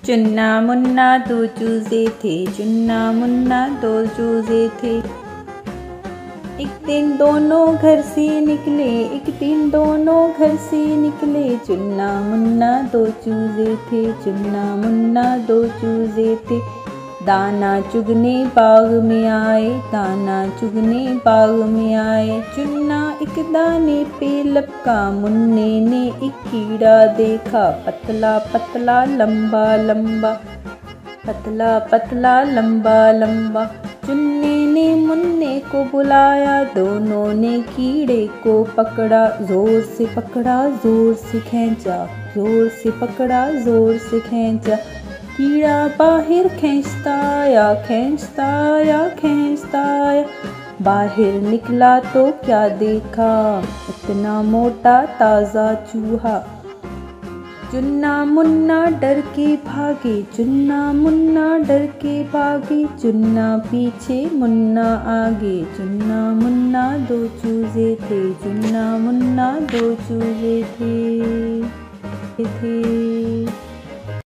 चुन्ना मुन्ना दो चूजे थे, चुन्ना मुन्ना दो चूजे थे। एक दिन दोनों घर से निकले, एक दिन दोनों घर से निकले। चुन्ना मुन्ना दो चूजे थे, चुन्ना मुन्ना दो चूजे थे। दाना चुगने बाग में आए, दाना चुगने बाग में आए। चुन्ना एक दाने पे लपका, मुन्ने ने एक कीड़ा देखा। पतला पतला लंबा लंबा, पतला पतला लंबा लंबा। चुन्ने ने मुन्ने को बुलाया, दोनों ने कीड़े को पकड़ा। जोर से पकड़ा, जोर से खींचा, जोर से पकड़ा, जोर से खींचा। कीड़ा बाहर खींचता आया, खींचता आया, खींचता आया। बाहर निकला तो क्या देखा, इतना मोटा ताज़ा चूहा। चुन्ना मुन्ना डर के भागे, चुन्ना मुन्ना डर के भागे। चुन्ना पीछे मुन्ना आगे, चुन्ना मुन्ना दो चूजे थे, चुन्ना मुन्ना दो चूजे थे।